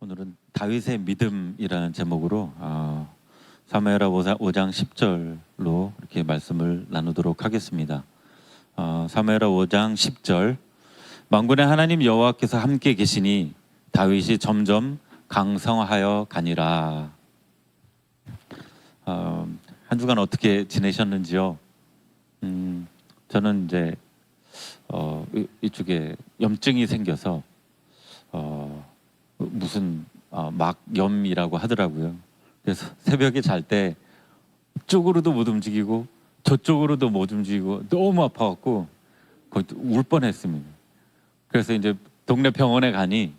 오늘은 다윗의 믿음이라는 제목으로 사무엘하 5장 10절로 이렇게 말씀을 나누도록 하겠습니다. 사무엘하 5장 10절 만군의 하나님 여호와께서 함께 계시니 다윗이 점점 강성하여 가니라. 한 주간 어떻게 지내셨는지요? 저는 이제 이쪽에 염증이 생겨서 무슨 막염이라고 하더라고요. 그래서 새벽에 잘 때 이쪽으로도 못 움직이고 저쪽으로도 못 움직이고 너무 아파갖고 거의 울 뻔했습니다. 그래서 이제 동네 병원에 가니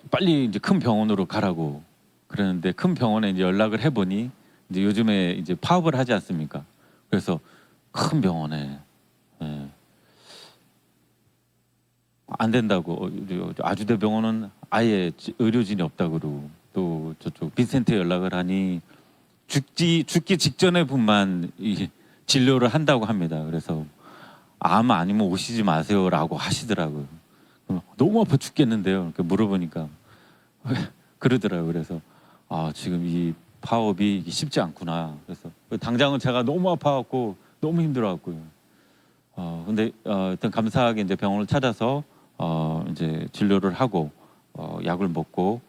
빨리 이제 큰 병원으로 가라고 그러는데 큰 병원에 이제 연락을 해보니 이제 요즘에 이제 파업을 하지 않습니까? 그래서 큰 병원에 안 된다고 아주대병원은 아예 의료진이 없다고 그러고 또 저쪽 빈센트 연락을 하니 죽기 직전에 분만 이 진료를 한다고 합니다. 그래서 암 아니면 오시지 마세요라고 하시더라고요. 너무 아파 죽겠는데요. 이렇게 물어보니까 그러더라고요. 그래서 지금 이 파업이 쉽지 않구나. 그래서 당장은 제가 너무 아파갖고 너무 힘들어갖고요. 근데 일단 감사하게 이제 병원을 찾아서 이제 진료를 하고 약을 먹고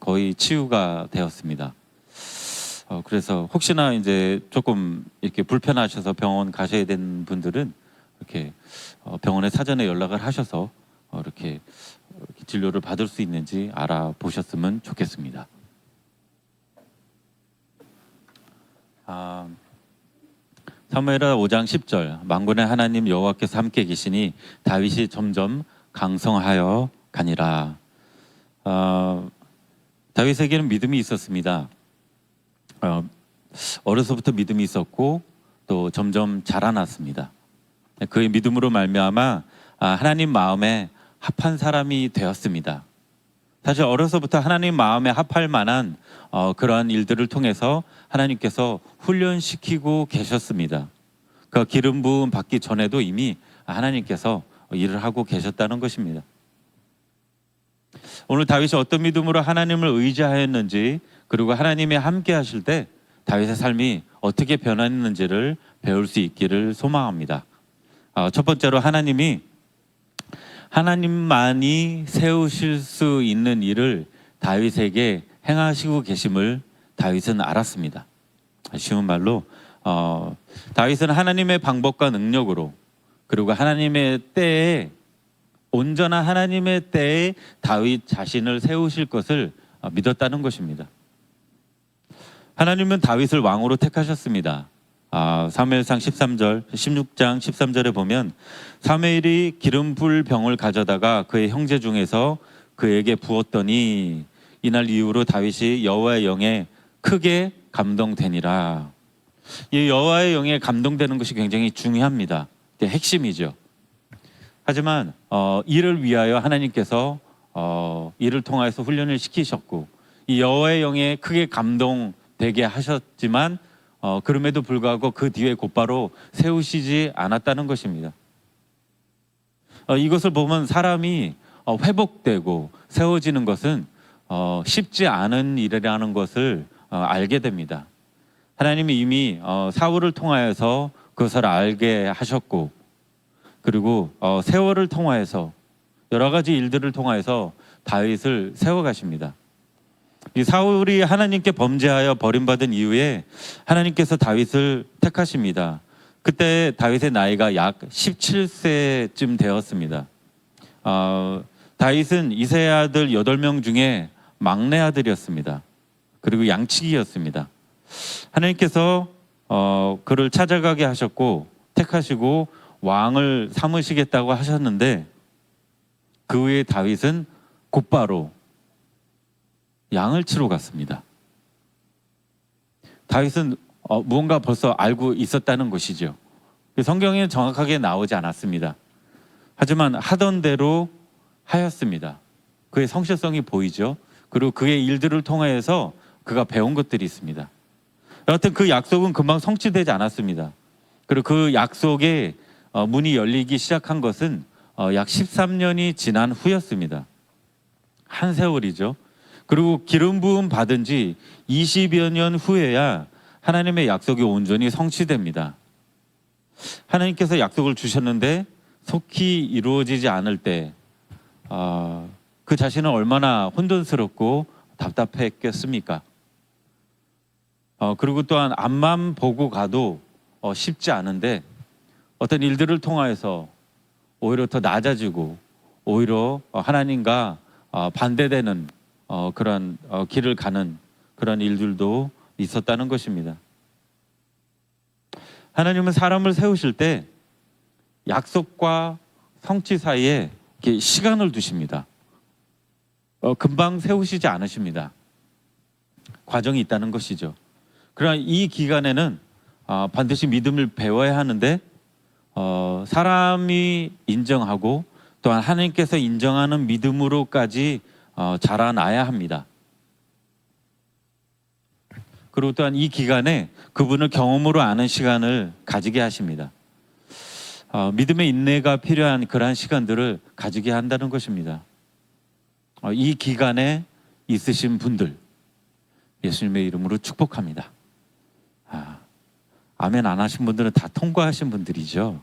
거의 치유가 되었습니다. 그래서 혹시나 이제 조금 이렇게 불편하셔서 병원 가셔야 되는 분들은 이렇게 병원에 사전에 연락을 하셔서 이렇게 진료를 받을 수 있는지 알아보셨으면 좋겠습니다. 사무엘하 5장 10절 만군의 하나님 여호와께서 함께 계시니 다윗이 점점 강성하여 가니라. 다윗에게는 믿음이 있었습니다. 어려서부터 믿음이 있었고 또 점점 자라났습니다. 그의 믿음으로 말미암아 하나님 마음에 합한 사람이 되었습니다. 사실 어려서부터 하나님 마음에 합할 만한 그러한 일들을 통해서 하나님께서 훈련시키고 계셨습니다. 그 기름 부음 받기 전에도 이미 하나님께서 일을 하고 계셨다는 것입니다. 오늘 다윗이 어떤 믿음으로 하나님을 의지하였는지 그리고 하나님이 함께 하실 때 다윗의 삶이 어떻게 변했는지를 배울 수 있기를 소망합니다. 첫 번째로 하나님만이 세우실 수 있는 일을 다윗에게 행하시고 계심을 다윗은 알았습니다. 쉬운 말로 다윗은 하나님의 방법과 능력으로 그리고 하나님의 때에 온전한 하나님의 때에 다윗 자신을 세우실 것을 믿었다는 것입니다. 하나님은 다윗을 왕으로 택하셨습니다. 사무엘상 16장 13절에 보면 사무엘이 기름 부을 병을 가져다가 그의 형제 중에서 그에게 부었더니 이날 이후로 다윗이 여호와의 영에 크게 감동되니라. 이 여호와의 영에 감동되는 것이 굉장히 중요합니다. 핵심이죠. 하지만 이를 위하여 하나님께서 이를 통해서 훈련을 시키셨고 이 여호와의 영에 크게 감동되게 하셨지만 그럼에도 불구하고 그 뒤에 곧바로 세우시지 않았다는 것입니다. 이것을 보면 사람이 회복되고 세워지는 것은 쉽지 않은 일이라는 것을 알게 됩니다. 하나님이 이미 사울을 통하여서 그것을 알게 하셨고 그리고 세월을 통하여서 여러 가지 일들을 통하여서 다윗을 세워가십니다. 이 사울이 하나님께 범죄하여 버림받은 이후에 하나님께서 다윗을 택하십니다. 그때 다윗의 나이가 약 17세쯤 되었습니다. 다윗은 이새의 아들 8명 중에 막내 아들이었습니다. 그리고 양치기였습니다. 하나님께서 그를 찾아가게 하셨고 택하시고 왕을 삼으시겠다고 하셨는데 그 후에 다윗은 곧바로 양을 치러 갔습니다. 다윗은 무언가 벌써 알고 있었다는 것이죠. 성경에는 정확하게 나오지 않았습니다. 하지만 하던 대로 하였습니다. 그의 성실성이 보이죠. 그리고 그의 일들을 통해서 그가 배운 것들이 있습니다. 여하튼 그 약속은 금방 성취되지 않았습니다. 그리고 그 약속에 문이 열리기 시작한 것은 약 13년이 지난 후였습니다. 한 세월이죠. 그리고 기름 부음 받은 지 20여 년 후에야 하나님의 약속이 온전히 성취됩니다. 하나님께서 약속을 주셨는데 속히 이루어지지 않을 때 그 자신은 얼마나 혼돈스럽고 답답했겠습니까? 그리고 또한 앞만 보고 가도 쉽지 않은데 어떤 일들을 통하여서 오히려 더 낮아지고 오히려 하나님과 반대되는 그런 길을 가는 그런 일들도 있었다는 것입니다. 하나님은 사람을 세우실 때 약속과 성취 사이에 이렇게 시간을 두십니다. 금방 세우시지 않으십니다. 과정이 있다는 것이죠. 그러나 이 기간에는 반드시 믿음을 배워야 하는데 사람이 인정하고 또한 하나님께서 인정하는 믿음으로까지 자라나야 합니다. 그리고 또한 이 기간에 그분을 경험으로 아는 시간을 가지게 하십니다. 믿음의 인내가 필요한 그러한 시간들을 가지게 한다는 것입니다. 이 기간에 있으신 분들 예수님의 이름으로 축복합니다. 아멘 안 하신 분들은 다 통과하신 분들이죠.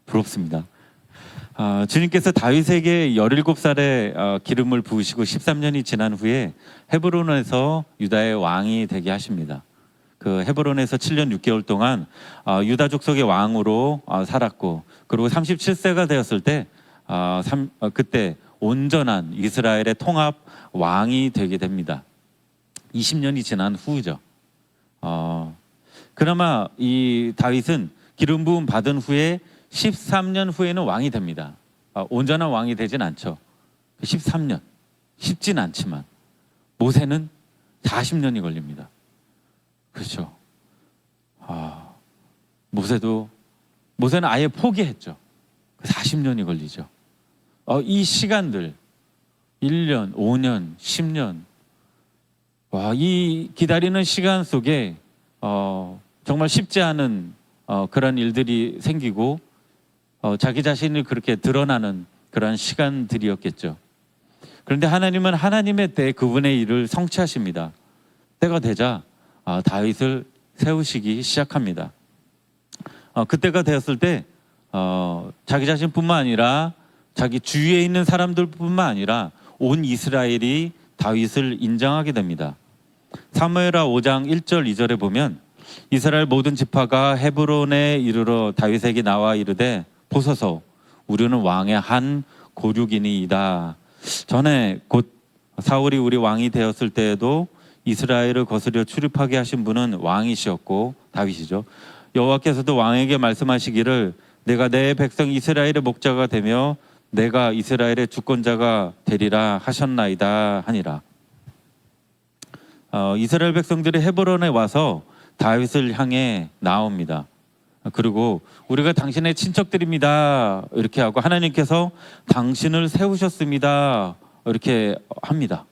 부럽습니다. 주님께서 다윗에게 17살에 기름을 부으시고 13년이 지난 후에 헤브론에서 유다의 왕이 되게 하십니다. 그 헤브론에서 7년 6개월 동안 유다 족속의 왕으로 살았고, 그리고 37세가 되었을 때 그때 온전한 이스라엘의 통합 왕이 되게 됩니다. 20년이 지난 후죠. 그나마 이 다윗은 기름 부음 받은 후에 13년 후에는 왕이 됩니다. 온전한 왕이 되진 않죠. 13년 쉽진 않지만 모세는 40년이 걸립니다. 그렇죠. 모세는 아예 포기했죠. 40년이 걸리죠. 이 시간들 1년, 5년, 10년 이 기다리는 시간 속에 정말 쉽지 않은 그런 일들이 생기고 자기 자신이 그렇게 드러나는 그런 시간들이었겠죠. 그런데 하나님은 하나님의 때 그분의 일을 성취하십니다. 때가 되자 다윗을 세우시기 시작합니다. 그때가 되었을 때 자기 자신뿐만 아니라 자기 주위에 있는 사람들뿐만 아니라 온 이스라엘이 다윗을 인정하게 됩니다. 사무엘하 5장 1절 2절에 보면 이스라엘 모든 지파가 헤브론에 이르러 다윗에게 나와 이르되 보소서 우리는 왕의 한 고륙이니이다. 전에 곧 사울이 우리 왕이 되었을 때에도 이스라엘을 거스려 출입하게 하신 분은 왕이시었고 다윗이죠. 여호와께서도 왕에게 말씀하시기를 내가 내 백성 이스라엘의 목자가 되며 내가 이스라엘의 주권자가 되리라 하셨나이다 하니라. 이스라엘 백성들이 헤브론에 와서 다윗을 향해 나옵니다. 그리고 우리가 당신의 친척들입니다 이렇게 하고 하나님께서 당신을 세우셨습니다 이렇게 합니다.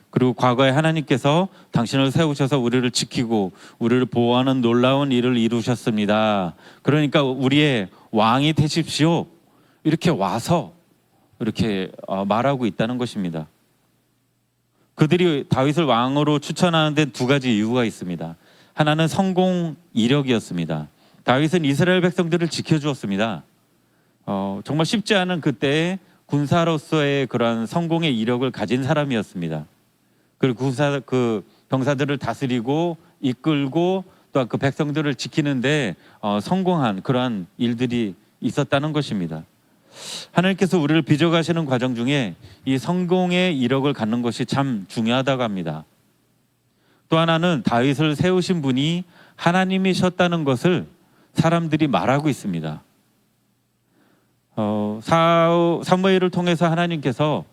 그리고 과거에 하나님께서 당신을 세우셔서 우리를 지키고 우리를 보호하는 놀라운 일을 이루셨습니다. 그러니까 우리의 왕이 되십시오 이렇게 와서 이렇게 말하고 있다는 것입니다. 그들이 다윗을 왕으로 추천하는 데 두 가지 이유가 있습니다. 하나는 성공 이력이었습니다. 다윗은 이스라엘 백성들을 지켜주었습니다. 정말 쉽지 않은 그때의 군사로서의 그런 성공의 이력을 가진 사람이었습니다. 그리고 그 병사들을 다스리고 이끌고 또 그 백성들을 지키는데 성공한 그러한 일들이 있었다는 것입니다. 하나님께서 우리를 빚어가시는 과정 중에 이 성공의 이력을 갖는 것이 참 중요하다고 합니다. 또 하나는 다윗을 세우신 분이 하나님이셨다는 것을 사람들이 말하고 있습니다. 사무엘을 통해서 하나님께서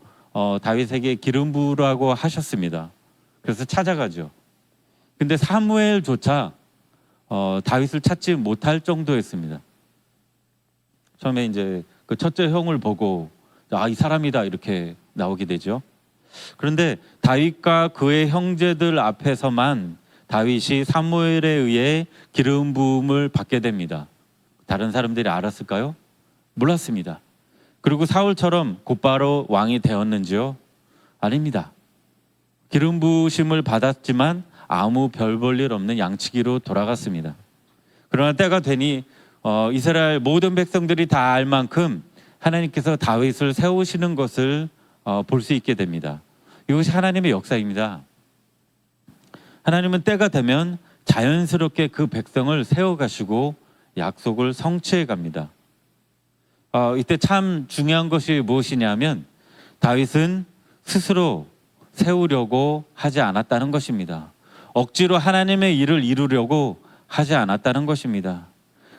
다윗에게 기름 부으라고 하셨습니다. 그래서 찾아가죠. 근데 사무엘조차 다윗을 찾지 못할 정도였습니다. 처음에 이제 그 첫째 형을 보고 이 사람이다 이렇게 나오게 되죠. 그런데 다윗과 그의 형제들 앞에서만 다윗이 사무엘에 의해 기름 부음을 받게 됩니다. 다른 사람들이 알았을까요? 몰랐습니다. 그리고 사울처럼 곧바로 왕이 되었는지요? 아닙니다. 기름 부으심을 받았지만 아무 별 볼 일 없는 양치기로 돌아갔습니다. 그러나 때가 되니 이스라엘 모든 백성들이 다 알 만큼 하나님께서 다윗을 세우시는 것을 볼 수 있게 됩니다. 이것이 하나님의 역사입니다. 하나님은 때가 되면 자연스럽게 그 백성을 세워가시고 약속을 성취해 갑니다. 이때 참 중요한 것이 무엇이냐면 다윗은 스스로 세우려고 하지 않았다는 것입니다. 억지로 하나님의 일을 이루려고 하지 않았다는 것입니다.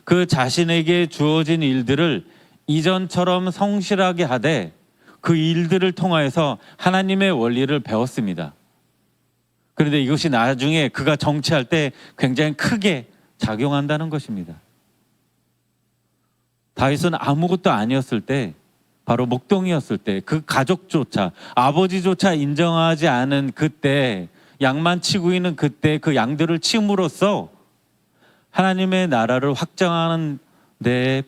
그 자신에게 주어진 일들을 이전처럼 성실하게 하되 그 일들을 통하여서 하나님의 원리를 배웠습니다. 그런데 이것이 나중에 그가 정치할 때 굉장히 크게 작용한다는 것입니다. 다윗은 아무것도 아니었을 때, 바로 목동이었을 때, 그 가족조차, 아버지조차 인정하지 않은 그때, 양만 치고 있는 그때 그 양들을 치움으로써 하나님의 나라를 확장하는 데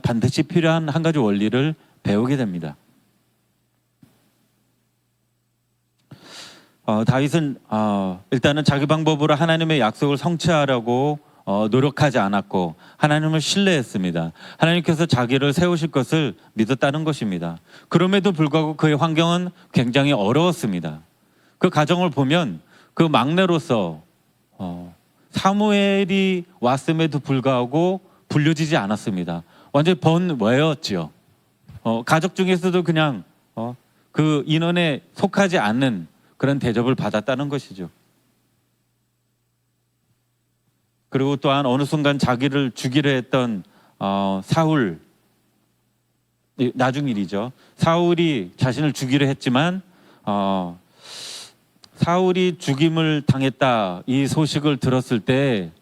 반드시 필요한 한 가지 원리를 배우게 됩니다. 다윗은 일단은 자기 방법으로 하나님의 약속을 성취하려고 노력하지 않았고 하나님을 신뢰했습니다. 하나님께서 자기를 세우실 것을 믿었다는 것입니다. 그럼에도 불구하고 그의 환경은 굉장히 어려웠습니다. 그 가정을 보면 그 막내로서 사무엘이 왔음에도 불구하고 불려지지 않았습니다. 완전히 번외였지요. 가족 중에서도 그냥 그 인원에 속하지 않는 그런 대접을 받았다는 것이죠. 그리고 또한 어느 순간 자기를 죽이려 했던 사울, 나중 일이죠. 사울이 자신을 죽이려 했지만 사울이 죽임을 당했다 이 소식을 들었을 때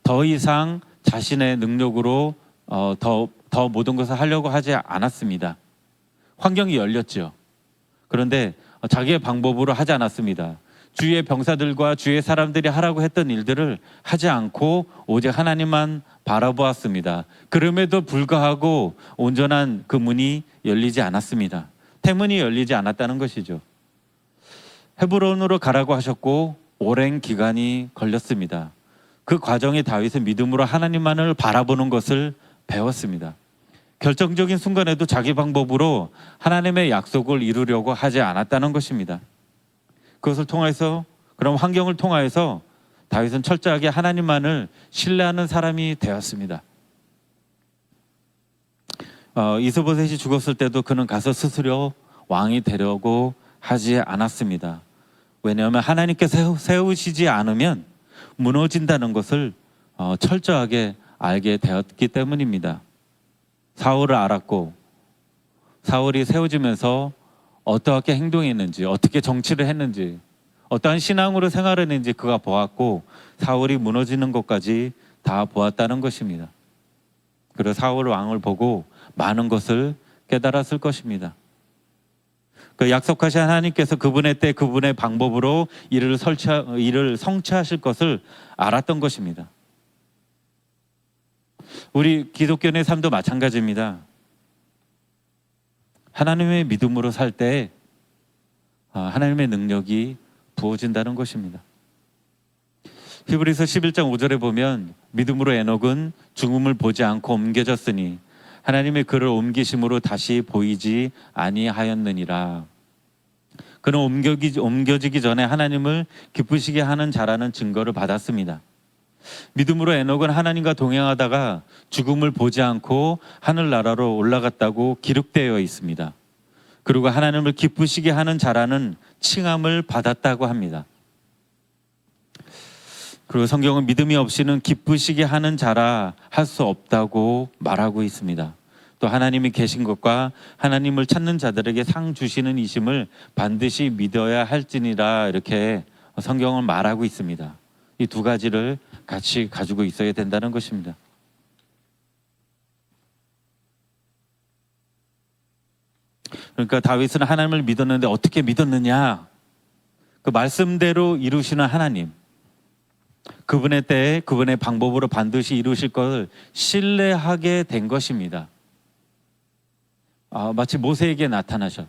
더 이상 자신의 능력으로 더 모든 것을 하려고 하지 않았습니다. 환경이 열렸죠. 그런데 자기의 방법으로 하지 않았습니다. 주위의 병사들과 주위의 사람들이 하라고 했던 일들을 하지 않고 오직 하나님만 바라보았습니다. 그럼에도 불구하고 온전한 그 문이 열리지 않았습니다. 태문이 열리지 않았다는 것이죠. 헤브론으로 가라고 하셨고 오랜 기간이 걸렸습니다. 그 과정에 다윗은 믿음으로 하나님만을 바라보는 것을 배웠습니다. 결정적인 순간에도 자기 방법으로 하나님의 약속을 이루려고 하지 않았다는 것입니다. 그것을 통해서, 그런 환경을 통하여서 다윗은 철저하게 하나님만을 신뢰하는 사람이 되었습니다. 이스보셋이 죽었을 때도 그는 가서 스스로 왕이 되려고 하지 않았습니다. 왜냐하면 하나님께서 세우시지 않으면 무너진다는 것을 철저하게 알게 되었기 때문입니다. 사울을 알았고 사울이 세워지면서 어떻게 행동했는지, 어떻게 정치를 했는지, 어떠한 신앙으로 생활했는지 그가 보았고 사울이 무너지는 것까지 다 보았다는 것입니다. 그리고 사울 왕을 보고 많은 것을 깨달았을 것입니다. 그 약속하신 하나님께서 그분의 때 그분의 방법으로 일을 성취하실 것을 알았던 것입니다. 우리 기독교인의 삶도 마찬가지입니다. 하나님의 믿음으로 살 때 하나님의 능력이 부어진다는 것입니다. 히브리서 11장 5절에 보면 믿음으로 에녹은 죽음을 보지 않고 옮겨졌으니 하나님의 그를 옮기심으로 다시 보이지 아니하였느니라. 그는 옮겨지기 전에 하나님을 기쁘시게 하는 자라는 증거를 받았습니다. 믿음으로 에녹은 하나님과 동행하다가 죽음을 보지 않고 하늘나라로 올라갔다고 기록되어 있습니다. 그리고 하나님을 기쁘시게 하는 자라는 칭함을 받았다고 합니다. 그리고 성경은 믿음이 없이는 기쁘시게 하는 자라 할 수 없다고 말하고 있습니다. 또 하나님이 계신 것과 하나님을 찾는 자들에게 상 주시는 이심을 반드시 믿어야 할지니라, 이렇게 성경은 말하고 있습니다. 이 두 가지를 같이 가지고 있어야 된다는 것입니다. 그러니까 다윗은 하나님을 믿었는데 어떻게 믿었느냐? 그 말씀대로 이루시는 하나님, 그분의 때에 그분의 방법으로 반드시 이루실 것을 신뢰하게 된 것입니다. 마치 모세에게 나타나셔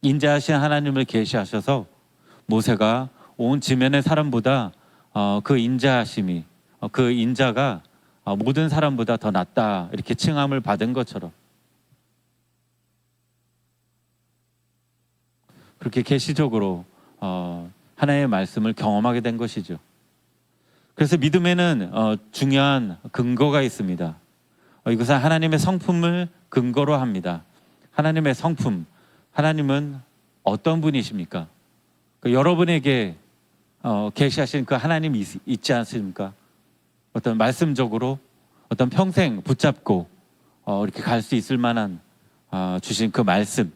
인자하신 하나님을 계시하셔서 모세가 온 지면의 사람보다 그 인자하심이 그 인자가 모든 사람보다 더 낫다 이렇게 칭함을 받은 것처럼 그렇게 계시적으로 하나님의 말씀을 경험하게 된 것이죠. 그래서 믿음에는 중요한 근거가 있습니다. 이것은 하나님의 성품을 근거로 합니다. 하나님의 성품, 하나님은 어떤 분이십니까? 여러분에게 계시하신 그 하나님이 있지 않습니까? 어떤 말씀적으로 어떤 평생 붙잡고 이렇게 갈 수 있을 만한 주신 그 말씀,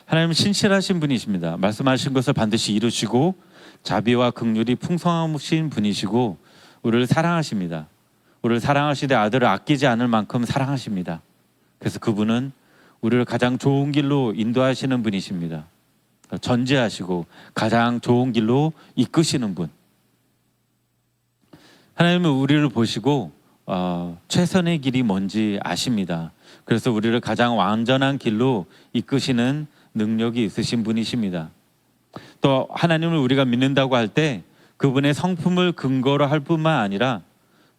하나님은 신실하신 분이십니다. 말씀하신 것을 반드시 이루시고 자비와 긍휼이 풍성하신 분이시고 우리를 사랑하십니다. 우리를 사랑하시되 아들을 아끼지 않을 만큼 사랑하십니다. 그래서 그분은 우리를 가장 좋은 길로 인도하시는 분이십니다. 전제하시고 가장 좋은 길로 이끄시는 분. 하나님은 우리를 보시고 최선의 길이 뭔지 아십니다. 그래서 우리를 가장 완전한 길로 이끄시는 능력이 있으신 분이십니다. 또 하나님을 우리가 믿는다고 할 때 그분의 성품을 근거로 할 뿐만 아니라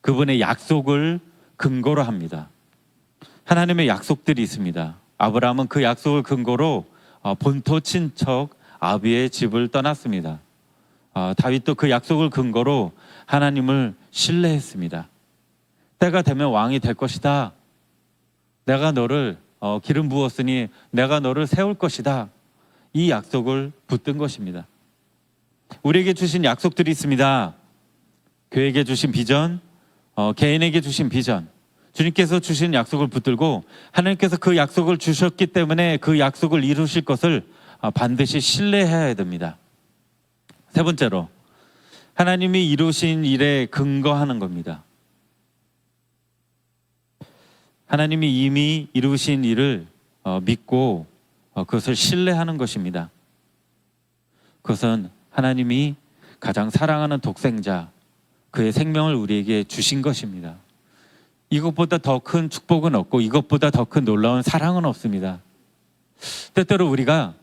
그분의 약속을 근거로 합니다. 하나님의 약속들이 있습니다. 아브라함은 그 약속을 근거로 본토 친척 아비의 집을 떠났습니다. 다윗도 그 약속을 근거로 하나님을 신뢰했습니다. 때가 되면 왕이 될 것이다. 내가 너를 기름 부었으니 내가 너를 세울 것이다. 이 약속을 붙든 것입니다. 우리에게 주신 약속들이 있습니다. 교회에게 주신 비전, 개인에게 주신 비전, 주님께서 주신 약속을 붙들고 하나님께서 그 약속을 주셨기 때문에 그 약속을 이루실 것을 반드시 신뢰해야 됩니다. 세 번째로 하나님이 이루신 일에 근거하는 겁니다. 하나님이 이미 이루신 일을 믿고 그것을 신뢰하는 것입니다. 그것은 하나님이 가장 사랑하는 독생자, 그의 생명을 우리에게 주신 것입니다. 이것보다 더 큰 축복은 없고 이것보다 더 큰 놀라운 사랑은 없습니다. 때때로 우리가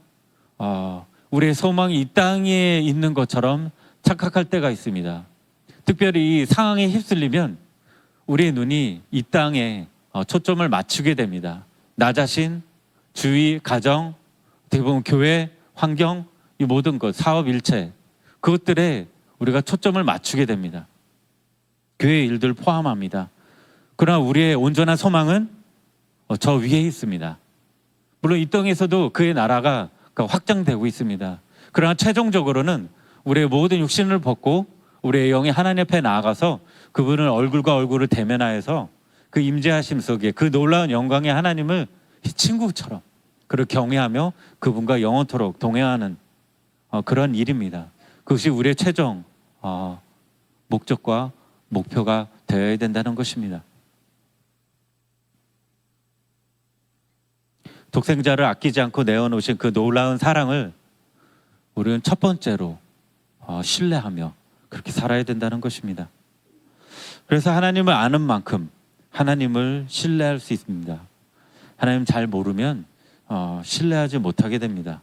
우리의 소망이 이 땅에 있는 것처럼 착각할 때가 있습니다. 특별히 이 상황에 휩쓸리면 우리의 눈이 이 땅에 초점을 맞추게 됩니다. 나 자신, 주위, 가정, 어떻게 보면 교회, 환경, 이 모든 것, 사업 일체 그것들에 우리가 초점을 맞추게 됩니다. 교회 일들 포함합니다. 그러나 우리의 온전한 소망은 저 위에 있습니다. 물론 이 땅에서도 그의 나라가 확장되고 있습니다. 그러나 최종적으로는 우리의 모든 육신을 벗고 우리의 영이 하나님 앞에 나아가서 그분을 얼굴과 얼굴을 대면하여서 그 임재하심 속에 그 놀라운 영광의 하나님을 친구처럼 그를 경외하며 그분과 영원토록 동행하는 그런 일입니다. 그것이 우리의 최종 목적과 목표가 되어야 된다는 것입니다. 독생자를 아끼지 않고 내어놓으신 그 놀라운 사랑을 우리는 첫 번째로 신뢰하며 그렇게 살아야 된다는 것입니다. 그래서 하나님을 아는 만큼 하나님을 신뢰할 수 있습니다. 하나님 잘 모르면 신뢰하지 못하게 됩니다.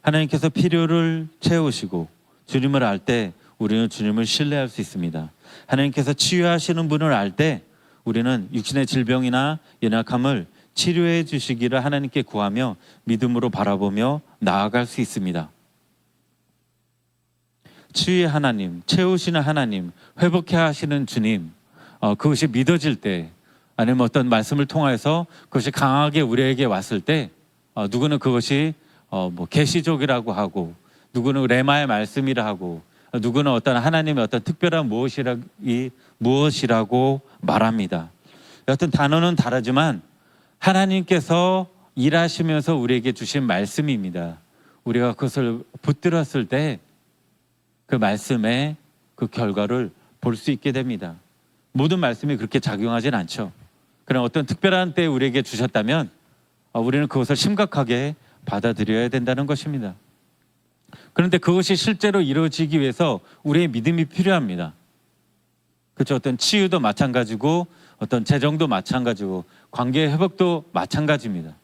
하나님께서 필요를 채우시고 주님을 알 때 우리는 주님을 신뢰할 수 있습니다. 하나님께서 치유하시는 분을 알 때 우리는 육신의 질병이나 연약함을 치료해 주시기를 하나님께 구하며 믿음으로 바라보며 나아갈 수 있습니다. 치유의 하나님, 채우시는 하나님, 회복해 하시는 주님, 그것이 믿어질 때 아니면 어떤 말씀을 통해서 그것이 강하게 우리에게 왔을 때 누구는 그것이 계시족이라고 하고 누구는 레마의 말씀이라 하고 누구는 어떤 하나님의 어떤 특별한 무엇이라고 말합니다. 어떤 단어는 다르지만 하나님께서 일하시면서 우리에게 주신 말씀입니다. 우리가 그것을 붙들었을 때 그 말씀의 그 결과를 볼 수 있게 됩니다. 모든 말씀이 그렇게 작용하진 않죠. 그러나 어떤 특별한 때 우리에게 주셨다면 우리는 그것을 심각하게 받아들여야 된다는 것입니다. 그런데 그것이 실제로 이루어지기 위해서 우리의 믿음이 필요합니다. 그렇죠. 어떤 치유도 마찬가지고 어떤 재정도 마찬가지고 관계 회복도 마찬가지입니다.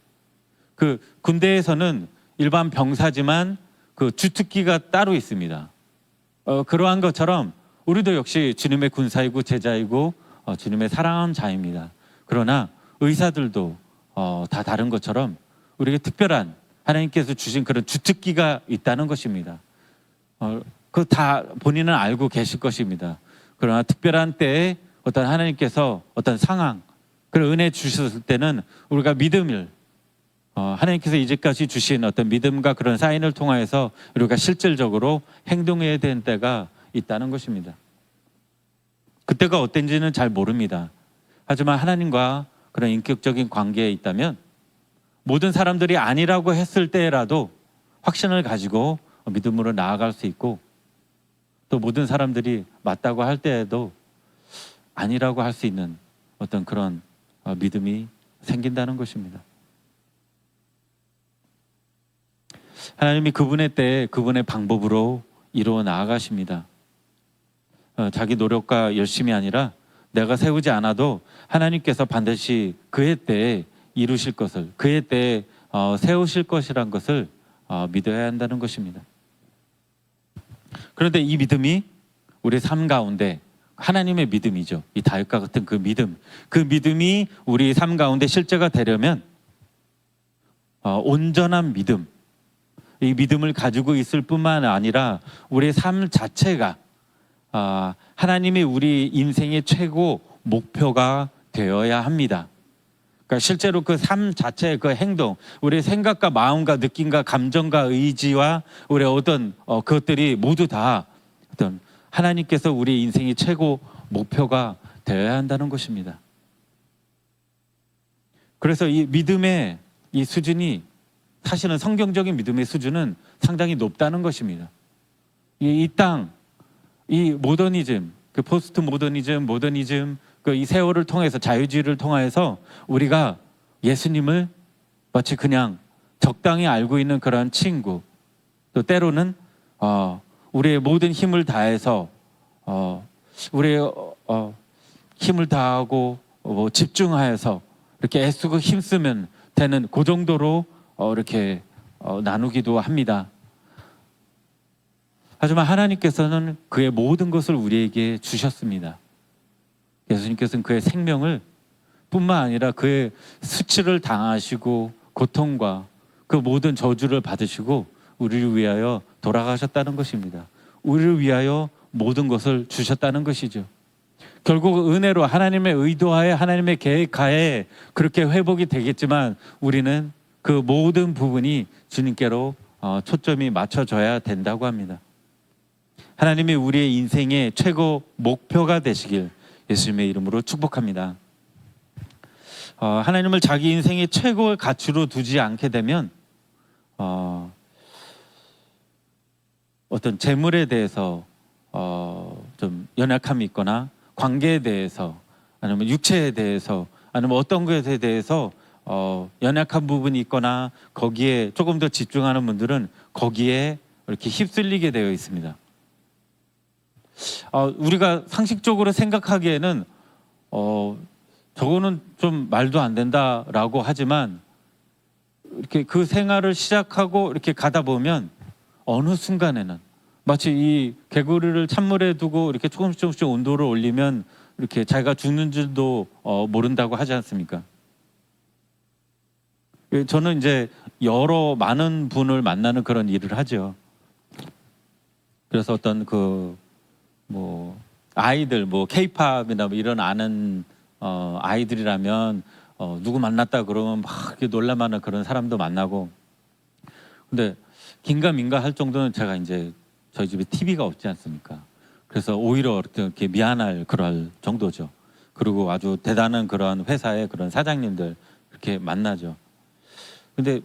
그 군대에서는 일반 병사지만 그 주특기가 따로 있습니다. 그러한 것처럼 우리도 역시 주님의 군사이고 제자이고 주님의 사랑하는 자입니다. 그러나 의사들도 다 다른 것처럼 우리에게 특별한 하나님께서 주신 그런 주특기가 있다는 것입니다. 그 다 본인은 알고 계실 것입니다. 그러나 특별한 때에 어떤 하나님께서 어떤 상황, 그런 은혜 주셨을 때는 우리가 믿음을 하나님께서 이제까지 주신 어떤 믿음과 그런 사인을 통하여서 우리가 실질적으로 행동해야 되는 때가 있다는 것입니다. 그때가 어땠는지는 잘 모릅니다. 하지만 하나님과 그런 인격적인 관계에 있다면 모든 사람들이 아니라고 했을 때라도 확신을 가지고 믿음으로 나아갈 수 있고, 또 모든 사람들이 맞다고 할 때에도 아니라고 할 수 있는 어떤 그런 믿음이 생긴다는 것입니다. 하나님이 그분의 때에 그분의 방법으로 이루어 나아가십니다. 자기 노력과 열심이 아니라 내가 세우지 않아도 하나님께서 반드시 그의 때에 이루실 것을, 그의 때에 세우실 것이란 것을 믿어야 한다는 것입니다. 그런데 이 믿음이 우리 삶 가운데 하나님의 믿음이죠. 이 다윗과 같은 그 믿음이 우리 삶 가운데 실제가 되려면 온전한 믿음, 이 믿음을 가지고 있을 뿐만 아니라 우리의 삶 자체가 하나님이 우리 인생의 최고 목표가 되어야 합니다. 그러니까 실제로 그 삶 자체의 그 행동, 우리의 생각과 마음과 느낌과 감정과 의지와 우리의 어떤 그것들이 모두 다 어떤 하나님께서 우리 인생의 최고 목표가 되어야 한다는 것입니다. 그래서 이 믿음의 이 수준이, 사실은 성경적인 믿음의 수준은 상당히 높다는 것입니다. 이 땅, 이 모더니즘, 그 포스트 모더니즘, 그 이 세월을 통해서, 자유주의를 통해서 우리가 예수님을 마치 그냥 적당히 알고 있는 그런 친구, 또 때로는 우리의 모든 힘을 다해서 우리의 힘을 다하고 집중하여서 이렇게 애쓰고 힘쓰면 되는 그 정도로 이렇게 나누기도 합니다. 하지만 하나님께서는 그의 모든 것을 우리에게 주셨습니다. 예수님께서는 그의 생명을 뿐만 아니라 그의 수치를 당하시고 고통과 그 모든 저주를 받으시고 우리를 위하여 돌아가셨다는 것입니다. 우리를 위하여 모든 것을 주셨다는 것이죠. 결국 은혜로 하나님의 의도하에, 하나님의 계획하에 그렇게 회복이 되겠지만 우리는 그 모든 부분이 주님께로 초점이 맞춰져야 된다고 합니다. 하나님이 우리의 인생의 최고 목표가 되시길 예수님의 이름으로 축복합니다. 하나님을 자기 인생의 최고의 가치로 두지 않게 되면 어떤 재물에 대해서 좀 연약함이 있거나, 관계에 대해서, 아니면 육체에 대해서, 아니면 어떤 것에 대해서 연약한 부분이 있거나 거기에 조금 더 집중하는 분들은 거기에 이렇게 휩쓸리게 되어 있습니다. 우리가 상식적으로 생각하기에는 저거는 좀 말도 안 된다라고 하지만, 이렇게 그 생활을 시작하고 이렇게 가다 보면 어느 순간에는 마치 이 개구리를 찬물에 두고 이렇게 조금씩 온도를 올리면 이렇게 자기가 죽는 줄도 모른다고 하지 않습니까? 저는 이제 많은 분을 만나는 그런 일을 하죠. 그래서 어떤 아이들, K-팝이나 이런 아는 아이들이라면 누구 만났다 그러면 막 이렇게 놀랄만한 그런 사람도 만나고, 근데 긴가민가 할 정도는 제가 이제 저희 집에 TV가 없지 않습니까? 그래서 오히려 이렇게 미안할 그럴 정도죠. 그리고 아주 대단한 그런 회사의 그런 사장님들 이렇게 만나죠. 근데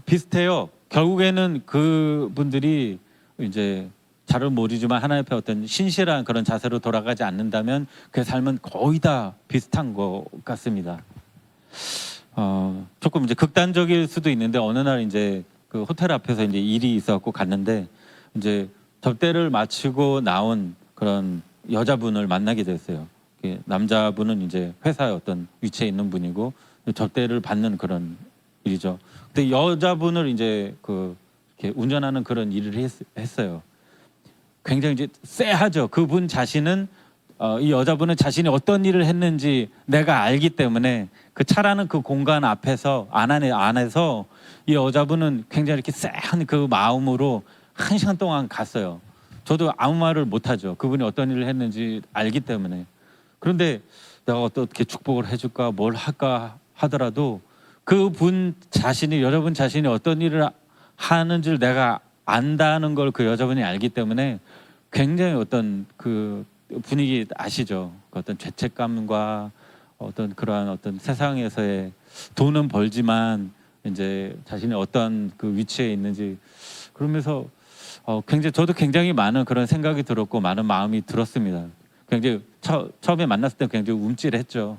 비슷해요. 결국에는 그분들이 이제 잘을 모르지만 하나님 앞에 어떤 신실한 그런 자세로 돌아가지 않는다면 그 삶은 거의 다 비슷한 것 같습니다. 조금 이제 극단적일 수도 있는데, 어느 날 이제 그 호텔 앞에서 이제 일이 있어갖고 갔는데 이제 접대를 마치고 나온 그런 여자분을 만나게 됐어요. 남자분은 이제 회사의 어떤 위치에 있는 분이고 접대를 받는 그런 일이죠. 근데 여자분을 이제 그 이렇게 운전하는 그런 일을 했어요. 굉장히 이제 쎄하죠. 그분 자신은 이 여자분은 자신이 어떤 일을 했는지 내가 알기 때문에 그 차라는 그 공간 앞에서 안에서 이 여자분은 굉장히 이렇게 쎄한 그 마음으로 1시간 동안 갔어요. 저도 아무 말을 못하죠. 그분이 어떤 일을 했는지 알기 때문에. 그런데 내가 어떻게 축복을 해줄까 뭘 할까 하더라도 그분 자신이 여자분 자신이 어떤 일을 하는지를 내가 안다는 걸 그 여자분이 알기 때문에 굉장히 어떤 그 분위기 아시죠? 그 어떤 죄책감과 어떤 그러한 어떤 세상에서의 돈은 벌지만 이제 자신이 어떤 그 위치에 있는지 그러면서 굉장히 저도 굉장히 많은 그런 생각이 들었고 많은 마음이 들었습니다. 굉장히 처음에 만났을 때 굉장히 움찔했죠.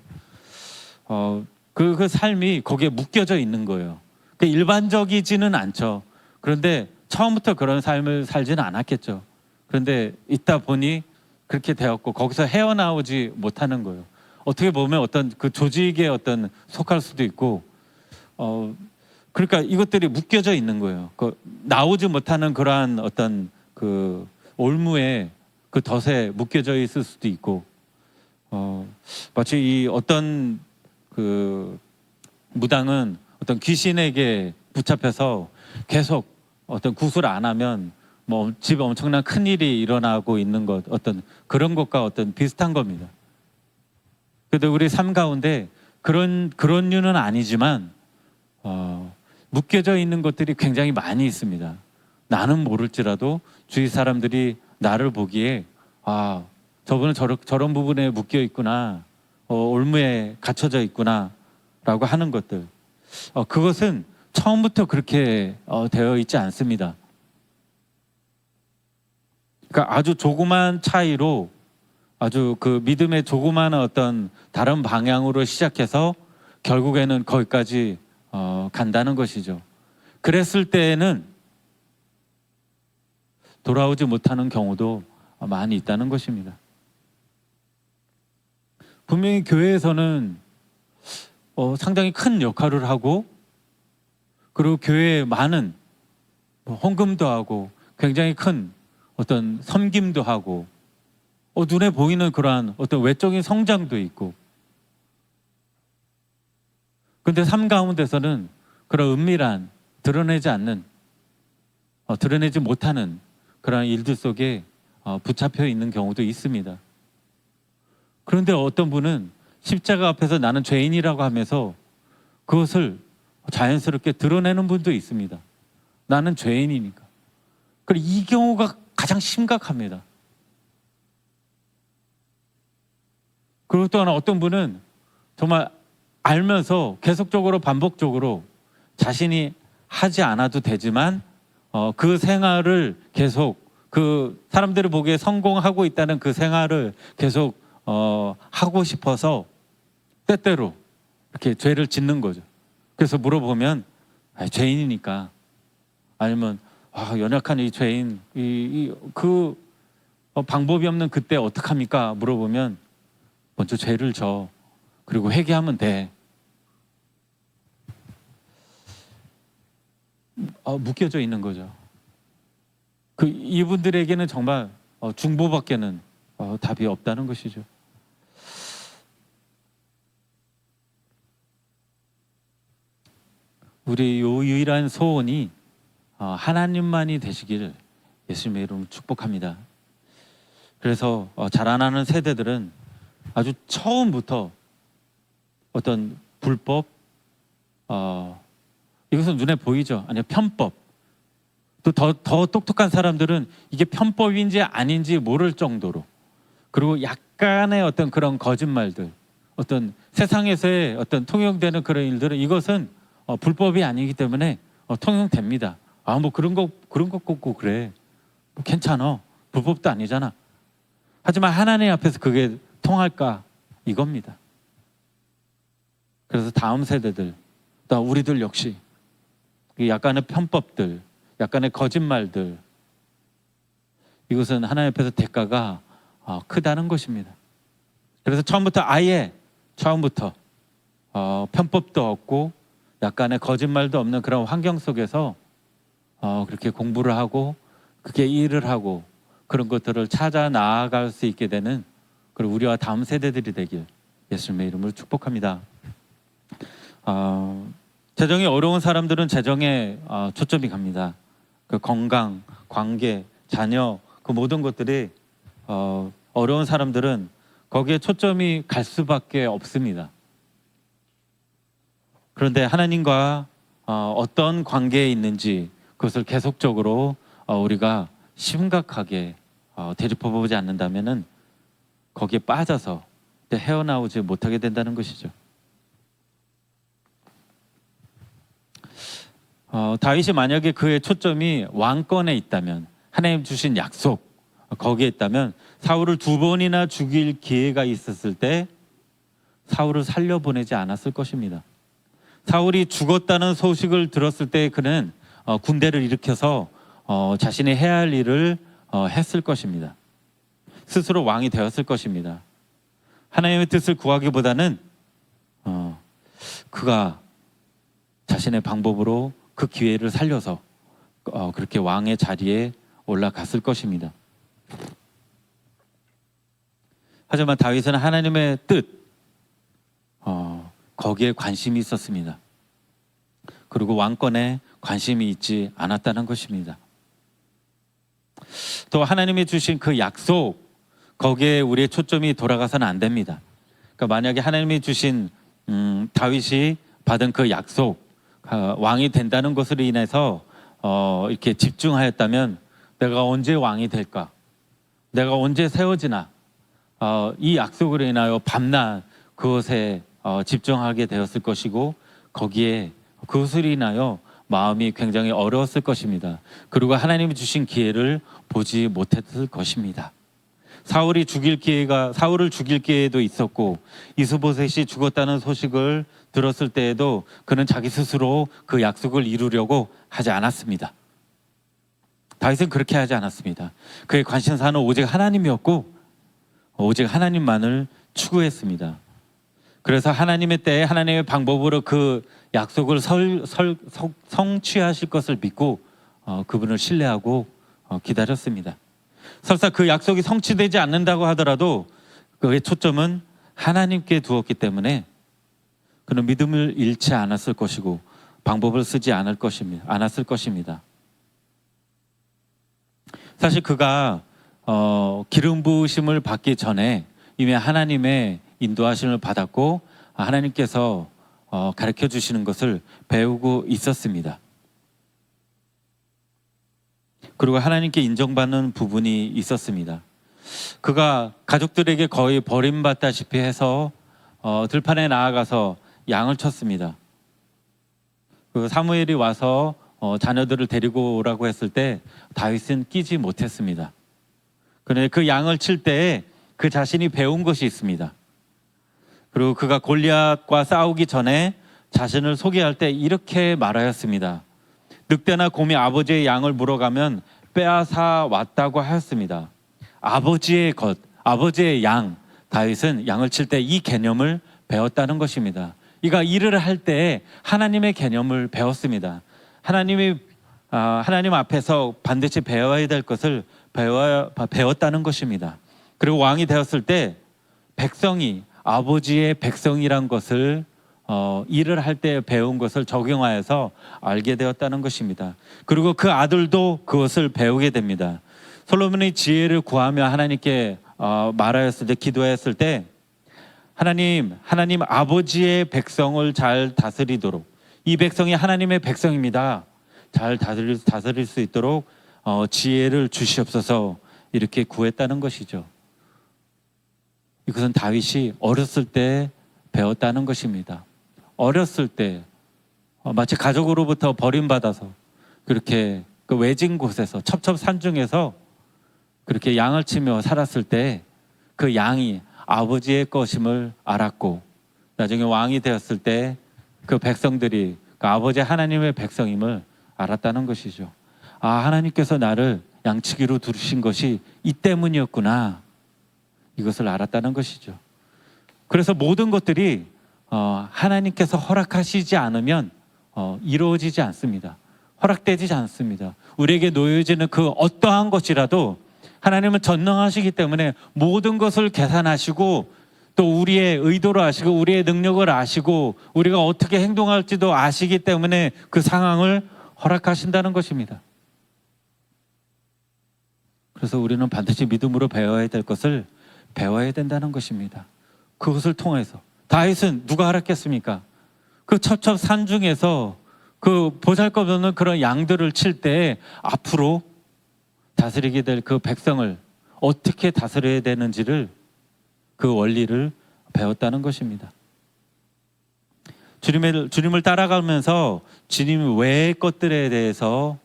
그 삶이 거기에 묶여져 있는 거예요. 그 일반적이지는 않죠. 그런데 처음부터 그런 삶을 살지는 않았겠죠. 그런데 있다 보니 그렇게 되었고 거기서 헤어나오지 못하는 거예요. 어떻게 보면 어떤 그 조직에 어떤 속할 수도 있고, 그러니까 이것들이 묶여져 있는 거예요. 그 나오지 못하는 그러한 어떤 그 올무에 그 덫에 묶여져 있을 수도 있고, 마치 이 어떤 그 무당은 어떤 귀신에게 붙잡혀서 계속 어떤 구술 안 하면 뭐 집에 엄청난 큰 일이 일어나고 있는 것 어떤 그런 것과 어떤 비슷한 겁니다. 그래도 우리 삶 가운데 그런 류는 아니지만 묶여져 있는 것들이 굉장히 많이 있습니다. 나는 모를지라도 주위 사람들이 나를 보기에 저분은 저런 부분에 묶여 있구나, 올무에 갇혀져 있구나라고 하는 것들. 그것은 처음부터 그렇게 되어 있지 않습니다. 그러니까 아주 조그만 차이로 아주 그 믿음의 조그마한 어떤 다른 방향으로 시작해서 결국에는 거기까지 간다는 것이죠. 그랬을 때에는 돌아오지 못하는 경우도 많이 있다는 것입니다. 분명히 교회에서는 상당히 큰 역할을 하고 그리고 교회에 많은 헌금도 하고 굉장히 큰 어떤 섬김도 하고 눈에 보이는 그러한 어떤 외적인 성장도 있고, 그런데 삶 가운데서는 그런 은밀한 드러내지 못하는 그러한 일들 속에 붙잡혀 있는 경우도 있습니다. 그런데 어떤 분은 십자가 앞에서 나는 죄인이라고 하면서 그것을 자연스럽게 드러내는 분도 있습니다. 나는 죄인이니까. 그리고 이 경우가 가장 심각합니다. 그리고 또 하나 어떤 분은 정말 알면서 계속적으로 반복적으로 자신이 하지 않아도 되지만 그 생활을 계속 그 사람들이 보기에 성공하고 있다는 그 생활을 계속 하고 싶어서 때때로 이렇게 죄를 짓는 거죠. 그래서 물어보면 죄인이니까, 아니면 연약한 이 죄인 그 방법이 없는 그때 어떡합니까? 물어보면 먼저 죄를 져. 그리고 회개하면 돼. 묶여져 있는 거죠. 이분들에게는 정말 중보밖에는 답이 없다는 것이죠. 우리 유일한 소원이 하나님만이 되시기를 예수님의 이름으로 축복합니다. 그래서 자라나는 세대들은 아주 처음부터 어떤 불법, 이것은 눈에 보이죠. 아니요, 편법. 또 더 똑똑한 사람들은 이게 편법인지 아닌지 모를 정도로, 그리고 약간의 어떤 그런 거짓말들, 어떤 세상에서의 어떤 통용되는 그런 일들은 이것은 불법이 아니기 때문에 통용됩니다. 뭐 그런 거 꼭 그래. 뭐 괜찮아. 불법도 아니잖아. 하지만 하나님 앞에서 그게 통할까? 이겁니다. 그래서 다음 세대들, 또 우리들 역시 약간의 편법들, 약간의 거짓말들, 이것은 하나님 앞에서 대가가 크다는 것입니다. 그래서 처음부터 편법도 없고 약간의 거짓말도 없는 그런 환경 속에서 그렇게 공부를 하고 그게 일을 하고 그런 것들을 찾아 나아갈 수 있게 되는 그리고 우리와 다음 세대들이 되길 예수님의 이름으로 축복합니다. 재정이 어려운 사람들은 재정에 초점이 갑니다. 그 건강, 관계, 자녀 그 모든 것들이 어려운 사람들은 거기에 초점이 갈 수밖에 없습니다. 그런데 하나님과 어떤 관계에 있는지 그것을 계속적으로 우리가 심각하게 되짚어보지 않는다면은 거기에 빠져서 헤어나오지 못하게 된다는 것이죠. 다윗이 만약에 그의 초점이 왕권에 있다면, 하나님 주신 약속 거기에 있다면 사울을 2번이나 죽일 기회가 있었을 때 사울을 살려보내지 않았을 것입니다. 사울이 죽었다는 소식을 들었을 때 그는 군대를 일으켜서 자신이 해야 할 일을 했을 것입니다. 스스로 왕이 되었을 것입니다. 하나님의 뜻을 구하기보다는 그가 자신의 방법으로 그 기회를 살려서 그렇게 왕의 자리에 올라갔을 것입니다. 하지만 다윗은 하나님의 뜻 거기에 관심이 있었습니다. 그리고 왕권에 관심이 있지 않았다는 것입니다. 또 하나님이 주신 그 약속 거기에 우리의 초점이 돌아가서는 안 됩니다. 그러니까 만약에 하나님이 주신 다윗이 받은 그 약속 왕이 된다는 것으로 인해서 이렇게 집중하였다면 내가 언제 왕이 될까? 내가 언제 세워지나? 이 약속으로 인하여 밤낮 그것에 집중하게 되었을 것이고 거기에 그것으로 인하여 마음이 굉장히 어려웠을 것입니다. 그리고 하나님이 주신 기회를 보지 못했을 것입니다. 사울을 죽일 기회도 있었고 이스보셋이 죽었다는 소식을 들었을 때에도 그는 자기 스스로 그 약속을 이루려고 하지 않았습니다. 다윗은 그렇게 하지 않았습니다. 그의 관심사는 오직 하나님이었고 오직 하나님만을 추구했습니다. 그래서 하나님의 때에 하나님의 방법으로 그 약속을 성취하실 것을 믿고 그분을 신뢰하고 기다렸습니다. 설사 그 약속이 성취되지 않는다고 하더라도 그의 초점은 하나님께 두었기 때문에 그는 믿음을 잃지 않았을 것이고 방법을 쓰지 않았을 것입니다. 사실 그가 기름 부으심을 받기 전에 이미 하나님의 인도하심을 받았고 하나님께서 가르쳐 주시는 것을 배우고 있었습니다. 그리고 하나님께 인정받는 부분이 있었습니다. 그가 가족들에게 거의 버림받다시피 해서 들판에 나아가서 양을 쳤습니다. 그 사무엘이 와서 자녀들을 데리고 오라고 했을 때 다윗은 끼지 못했습니다. 그런데 그 양을 칠 때에 그 자신이 배운 것이 있습니다. 그리고 그가 골리앗과 싸우기 전에 자신을 소개할 때 이렇게 말하였습니다. 늑대나 곰이 아버지의 양을 물어가면 빼앗아 왔다고 하였습니다. 아버지의 것, 아버지의 양, 다윗은 양을 칠 때 이 개념을 배웠다는 것입니다. 이가 일을 할 때 하나님의 개념을 배웠습니다. 하나님 앞에서 반드시 배워야 될 것을 배웠다는 것입니다. 그리고 왕이 되었을 때 백성이 아버지의 백성이란 것을 일을 할 때 배운 것을 적용하여서 알게 되었다는 것입니다. 그리고 그 아들도 그것을 배우게 됩니다. 솔로몬의 지혜를 구하며 하나님께 말하였을 때, 기도했을 때 하나님 아버지의 백성을 잘 다스리도록, 이 백성이 하나님의 백성입니다. 잘 다스릴 수 있도록 지혜를 주시옵소서, 이렇게 구했다는 것이죠. 이것은 다윗이 어렸을 때 배웠다는 것입니다. 어렸을 때 마치 가족으로부터 버림받아서 그렇게 그 외진 곳에서 첩첩산중에서 그렇게 양을 치며 살았을 때 그 양이 아버지의 것임을 알았고 나중에 왕이 되었을 때 그 백성들이 그 아버지 하나님의 백성임을 알았다는 것이죠. 아, 하나님께서 나를 양치기로 두신 것이 이 때문이었구나. 이것을 알았다는 것이죠. 그래서 모든 것들이 하나님께서 허락하시지 않으면 이루어지지 않습니다. 허락되지 않습니다. 우리에게 놓여지는 그 어떠한 것이라도 하나님은 전능하시기 때문에 모든 것을 계산하시고 또 우리의 의도를 아시고 우리의 능력을 아시고 우리가 어떻게 행동할지도 아시기 때문에 그 상황을 허락하신다는 것입니다. 그래서 우리는 반드시 믿음으로 배워야 될 것을 배워야 된다는 것입니다. 그것을 통해서 다윗은 누가 허락했습니까? 그 첩첩 산중에서 그 보잘것없는 그런 양들을 칠 때 앞으로 다스리게 될 그 백성을 어떻게 다스려야 되는지를 그 원리를 배웠다는 것입니다. 주님을 따라가면서 주님 외의 것들에 대해서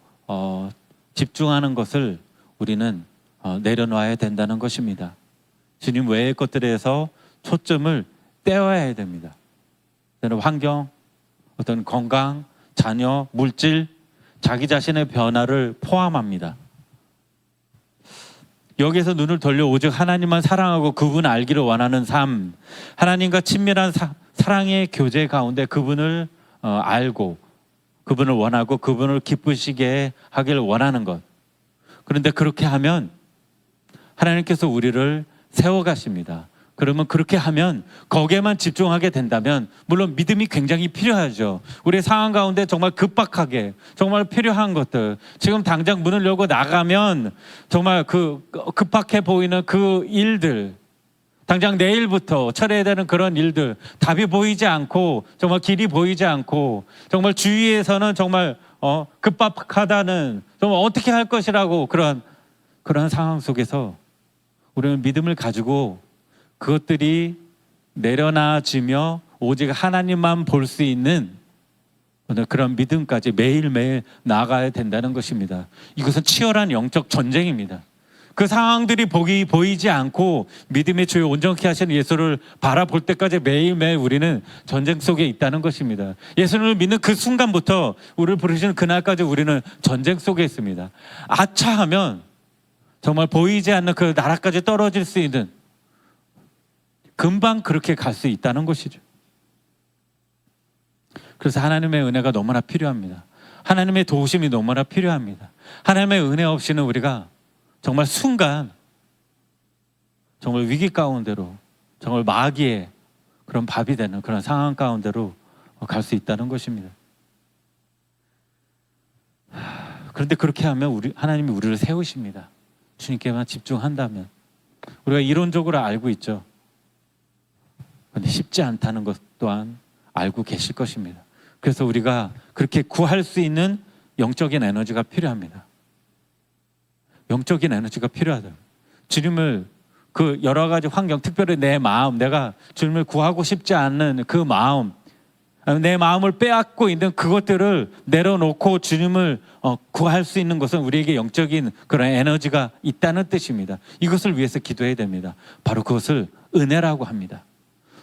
집중하는 것을 우리는 내려놔야 된다는 것입니다. 주님 외의 것들에서 초점을 떼어야 됩니다. 환경, 어떤 건강, 자녀, 물질, 자기 자신의 변화를 포함합니다. 여기에서 눈을 돌려 오직 하나님만 사랑하고 그분 알기를 원하는 삶, 하나님과 친밀한 사랑의 교제 가운데 그분을 알고 그분을 원하고 그분을 기쁘시게 하기를 원하는 것. 그런데 그렇게 하면 하나님께서 우리를 세워가십니다. 그러면 그렇게 하면 거기에만 집중하게 된다면 물론 믿음이 굉장히 필요하죠. 우리의 상황 가운데 정말 급박하게 정말 필요한 것들, 지금 당장 문을 열고 나가면 정말 그 급박해 보이는 그 일들, 당장 내일부터 처리해야 되는 그런 일들, 답이 보이지 않고 정말 길이 보이지 않고 정말 주위에서는 정말 급박하다는, 정말 어떻게 할 것이라고 그런 상황 속에서 우리는 믿음을 가지고 그것들이 내려놔지며 오직 하나님만 볼 수 있는 그런 믿음까지 매일매일 나아가야 된다는 것입니다. 이것은 치열한 영적 전쟁입니다. 그 상황들이 보이지 않고 믿음의 주요 온전케 하시는 예수를 바라볼 때까지 매일매일 우리는 전쟁 속에 있다는 것입니다. 예수님을 믿는 그 순간부터 우리를 부르시는 그날까지 우리는 전쟁 속에 있습니다. 아차하면 정말 보이지 않는 그 나라까지 떨어질 수 있는, 금방 그렇게 갈 수 있다는 것이죠. 그래서 하나님의 은혜가 너무나 필요합니다. 하나님의 도우심이 너무나 필요합니다. 하나님의 은혜 없이는 우리가 정말 순간 정말 위기 가운데로, 정말 마귀의 그런 밥이 되는 그런 상황 가운데로 갈 수 있다는 것입니다. 그런데 그렇게 하면 하나님이 우리를 세우십니다. 주님께만 집중한다면. 우리가 이론적으로 알고 있죠. 그런데 쉽지 않다는 것 또한 알고 계실 것입니다. 그래서 우리가 그렇게 구할 수 있는 영적인 에너지가 필요합니다. 영적인 에너지가 필요하다. 주님을 그 여러 가지 환경, 특별히 내 마음, 내가 주님을 구하고 싶지 않는 그 마음, 내 마음을 빼앗고 있는 그것들을 내려놓고 주님을 구할 수 있는 것은 우리에게 영적인 그런 에너지가 있다는 뜻입니다. 이것을 위해서 기도해야 됩니다. 바로 그것을 은혜라고 합니다.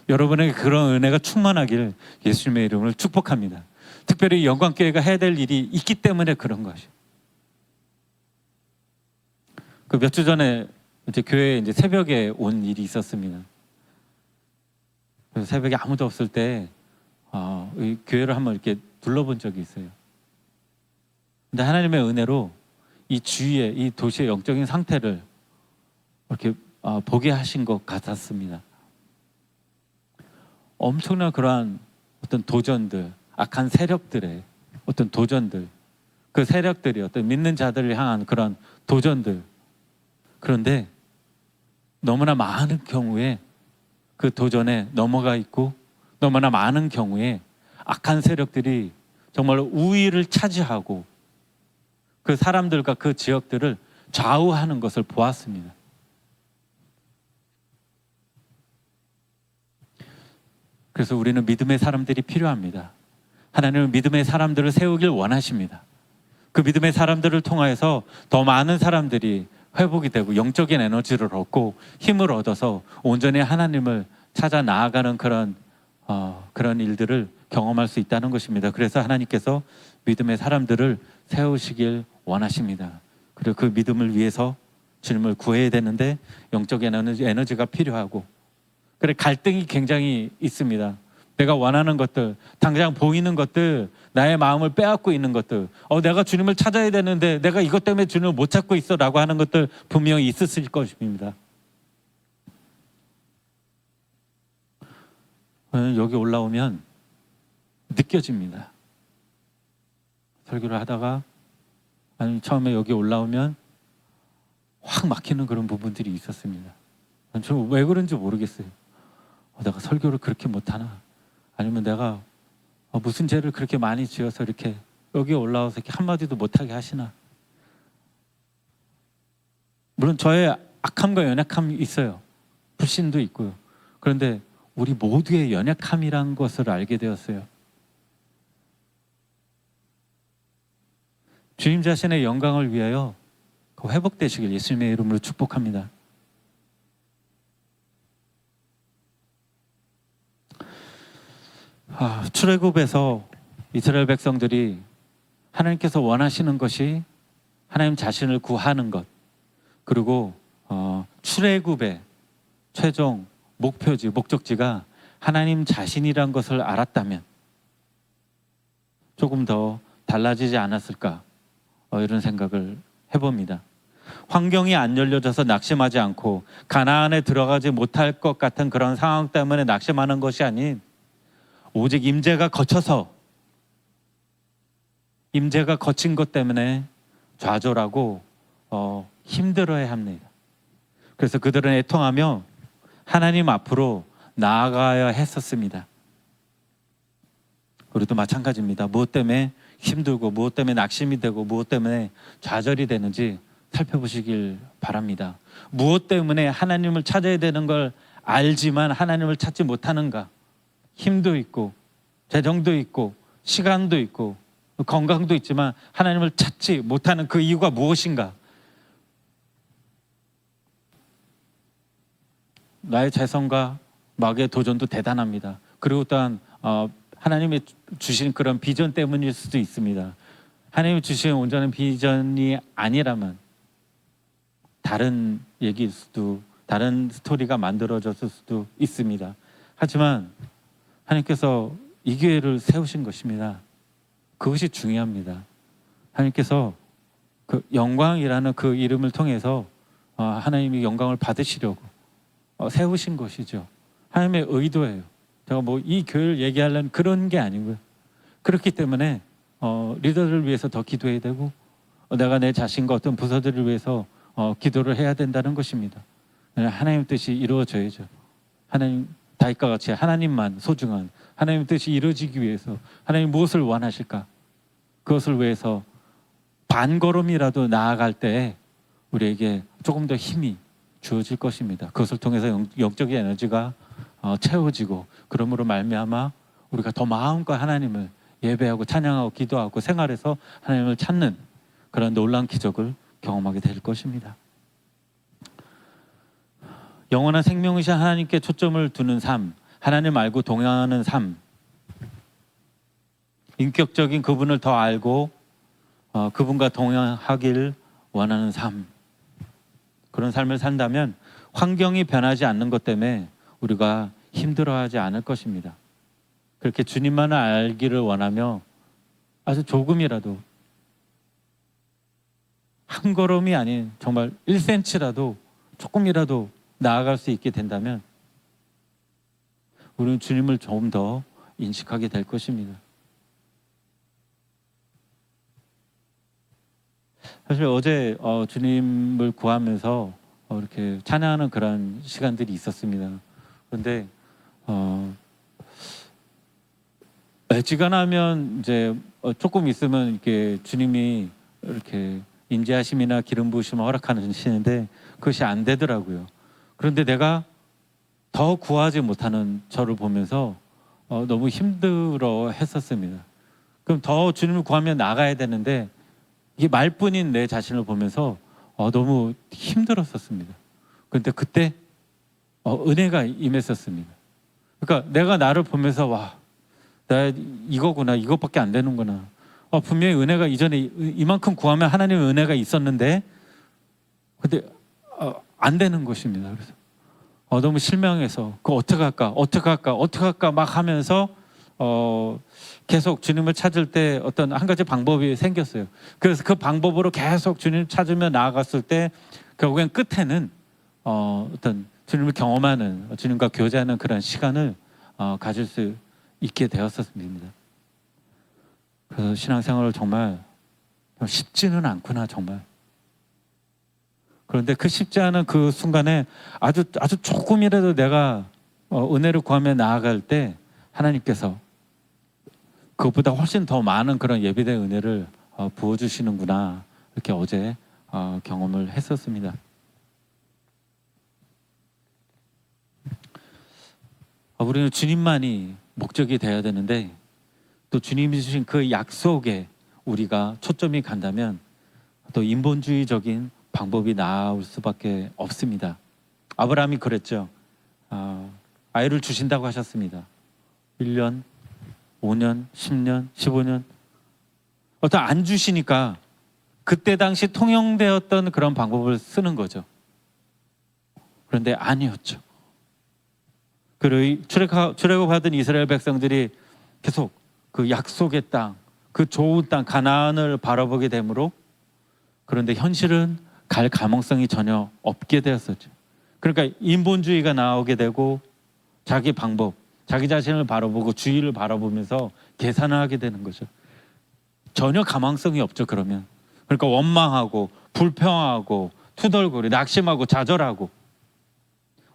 여러분에게 그런 은혜가 충만하길 예수님의 이름으로 축복합니다. 특별히 영광교회가 해야 될 일이 있기 때문에 그런 것이. 그 몇 주 전에 이제 교회에 이제 새벽에 온 일이 있었습니다. 그래서 새벽에 아무도 없을 때 이 교회를 한번 이렇게 둘러본 적이 있어요. 근데 하나님의 은혜로 이 주위에, 이 도시의 영적인 상태를 이렇게 보게 하신 것 같았습니다. 엄청난 그러한 어떤 도전들, 악한 세력들의 어떤 도전들, 그 세력들이 어떤 믿는 자들을 향한 그런 도전들. 그런데 너무나 많은 경우에 그 도전에 넘어가 있고, 너무나 많은 경우에 악한 세력들이 정말 우위를 차지하고 그 사람들과 그 지역들을 좌우하는 것을 보았습니다. 그래서 우리는 믿음의 사람들이 필요합니다. 하나님은 믿음의 사람들을 세우길 원하십니다. 그 믿음의 사람들을 통하여서 더 많은 사람들이 회복이 되고 영적인 에너지를 얻고 힘을 얻어서 온전히 하나님을 찾아 나아가는 그런 일들을 경험할 수 있다는 것입니다. 그래서 하나님께서 믿음의 사람들을 세우시길 원하십니다. 그리고 그 믿음을 위해서 주님을 구해야 되는데 영적 에너지가 필요하고, 그래 갈등이 굉장히 있습니다. 내가 원하는 것들, 당장 보이는 것들, 나의 마음을 빼앗고 있는 것들, 내가 주님을 찾아야 되는데 내가 이것 때문에 주님을 못 찾고 있어 라고 하는 것들 분명히 있었을 것입니다. 여기 올라오면 느껴집니다. 설교를 하다가 아니 처음에 여기 올라오면 확 막히는 그런 부분들이 있었습니다. 저는 왜 그런지 모르겠어요. 내가 설교를 그렇게 못하나? 아니면 내가 무슨 죄를 그렇게 많이 지어서 이렇게 여기 올라와서 이렇게 한마디도 못하게 하시나? 물론 저의 악함과 연약함이 있어요. 불신도 있고요. 그런데 우리 모두의 연약함이란 것을 알게 되었어요. 주님 자신의 영광을 위하여 회복되시길 예수님의 이름으로 축복합니다. 출애굽에서 이스라엘 백성들이 하나님께서 원하시는 것이 하나님 자신을 구하는 것, 그리고 출애굽의 최종 목표지, 목적지가 하나님 자신이란 것을 알았다면 조금 더 달라지지 않았을까, 이런 생각을 해봅니다. 환경이 안 열려져서 낙심하지 않고 가나안에 들어가지 못할 것 같은 그런 상황 때문에 낙심하는 것이 아닌, 오직 임재가 거쳐서, 임재가 거친 것 때문에 좌절하고 힘들어야 합니다. 그래서 그들은 애통하며 하나님 앞으로 나아가야 했었습니다. 우리도 마찬가지입니다. 무엇 때문에 힘들고 무엇 때문에 낙심이 되고 무엇 때문에 좌절이 되는지 살펴보시길 바랍니다. 무엇 때문에 하나님을 찾아야 되는 걸 알지만 하나님을 찾지 못하는가? 힘도 있고 재정도 있고 시간도 있고 건강도 있지만 하나님을 찾지 못하는 그 이유가 무엇인가? 나의 재성과 마귀의 도전도 대단합니다. 그리고 또한 하나님이 주신 그런 비전 때문일 수도 있습니다. 하나님이 주신 온전한 비전이 아니라면 다른 얘기일 수도, 다른 스토리가 만들어졌을 수도 있습니다. 하지만 하나님께서 이 교회를 세우신 것입니다. 그것이 중요합니다. 하나님께서 그 영광이라는 그 이름을 통해서 하나님이 영광을 받으시려고 세우신 것이죠. 하나님의 의도예요. 제가 뭐 이 교회를 얘기하려는 그런 게 아니고요. 그렇기 때문에 리더를 위해서 더 기도해야 되고, 내가 내 자신과 어떤 부서들을 위해서 기도를 해야 된다는 것입니다. 하나님 뜻이 이루어져야죠. 하나님, 다윗과 같이 하나님만 소중한 하나님 뜻이 이루어지기 위해서 하나님 무엇을 원하실까? 그것을 위해서 반걸음이라도 나아갈 때 우리에게 조금 더 힘이 주어질 것입니다. 그것을 통해서 영적인 에너지가 채워지고, 그러므로 말미암아 우리가 더 마음껏 하나님을 예배하고 찬양하고 기도하고 생활에서 하나님을 찾는 그런 놀라운 기적을 경험하게 될 것입니다. 영원한 생명이신 하나님께 초점을 두는 삶, 하나님 알고 동행하는 삶, 인격적인 그분을 더 알고 그분과 동행하길 원하는 삶, 그런 삶을 산다면 환경이 변하지 않는 것 때문에 우리가 힘들어하지 않을 것입니다. 그렇게 주님만을 알기를 원하며 아주 조금이라도, 한 걸음이 아닌 정말 1cm라도 조금이라도 나아갈 수 있게 된다면 우리는 주님을 좀 더 인식하게 될 것입니다. 사실 어제 주님을 구하면서 이렇게 찬양하는 그런 시간들이 있었습니다. 그런데 지간하면 이제 조금 있으면 이렇게 주님이 이렇게 임재하심이나 기름 부으심을 허락하시는데 그것이 안 되더라고요. 그런데 내가 더 구하지 못하는 저를 보면서 너무 힘들어 했었습니다. 그럼 더 주님을 구하면 나가야 되는데 이게 말뿐인 내 자신을 보면서 너무 힘들었었습니다. 그런데 그때 은혜가 임했었습니다. 그러니까 내가 나를 보면서 와, 나 이거구나, 이것밖에 안 되는구나. 분명히 은혜가 이전에 이만큼 구하면 하나님의 은혜가 있었는데 근데 안 되는 것입니다. 그래서 너무 실망해서 어떻게 할까 막 하면서 계속 주님을 찾을 때 어떤 한 가지 방법이 생겼어요. 그래서 그 방법으로 계속 주님을 찾으며 나아갔을 때 결국엔 끝에는 어떤 주님을 경험하는, 주님과 교제하는 그런 시간을 가질 수 있게 되었었습니다. 그래서 신앙생활을 정말 쉽지는 않구나, 정말. 그런데 그 쉽지 않은 그 순간에 아주 조금이라도 내가 은혜를 구하며 나아갈 때 하나님께서 그것보다 훨씬 더 많은 그런 예비된 은혜를 부어주시는구나, 이렇게 어제 경험을 했었습니다. 우리는 주님만이 목적이 되어야 되는데 또 주님이 주신 그 약속에 우리가 초점이 간다면 또 인본주의적인 방법이 나올 수밖에 없습니다. 아브라함이 그랬죠. 아이를 주신다고 하셨습니다. 1년, 5년, 10년, 15년 안 주시니까 그때 당시 통용되었던 그런 방법을 쓰는 거죠. 그런데 아니었죠. 그리고 출애굽하던 이스라엘 백성들이 계속 그 약속의 땅, 그 좋은 땅 가나안을 바라보게 되므로, 그런데 현실은 갈 가능성이 전혀 없게 되었었죠. 그러니까 인본주의가 나오게 되고 자기 방법, 자기 자신을 바라보고 주위를 바라보면서 계산을 하게 되는 거죠. 전혀 가망성이 없죠. 그러면 그러니까 원망하고 불평하고 투덜거리고 낙심하고 좌절하고,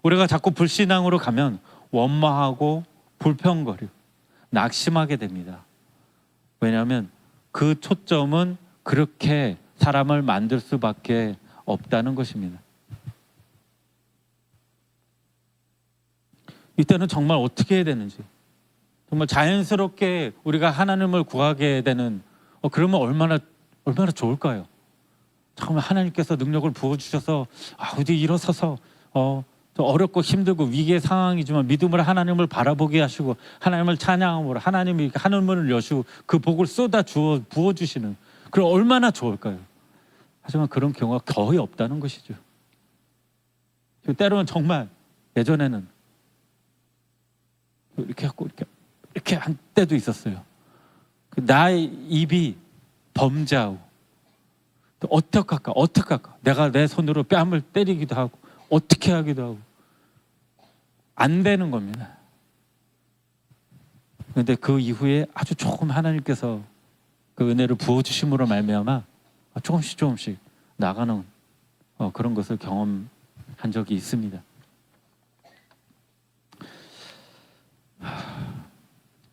우리가 자꾸 불신앙으로 가면 원망하고 불평거리고 낙심하게 됩니다. 왜냐하면 그 초점은 그렇게 사람을 만들 수밖에 없다는 것입니다. 이때는 정말 어떻게 해야 되는지, 정말 자연스럽게 우리가 하나님을 구하게 되는 그러면 얼마나 좋을까요? 정말 하나님께서 능력을 부어주셔서 어디 일어서서 어렵고 힘들고 위기의 상황이지만 믿음으로 하나님을 바라보게 하시고 하나님을 찬양함으로 하나님이 이렇게 하늘문을 여시고 그 복을 쏟아 부어주시는, 그럼 얼마나 좋을까요? 하지만 그런 경우가 거의 없다는 것이죠. 때로는 정말 예전에는 이렇게 하고 이렇게 한 때도 있었어요. 나의 입이 범죄하고 또 어떻게 할까? 내가 내 손으로 뺨을 때리기도 하고 어떻게 하기도 하고 안 되는 겁니다. 그런데 그 이후에 아주 조금 하나님께서 그 은혜를 부어주심으로 말미암아 조금씩 나가는 그런 것을 경험한 적이 있습니다.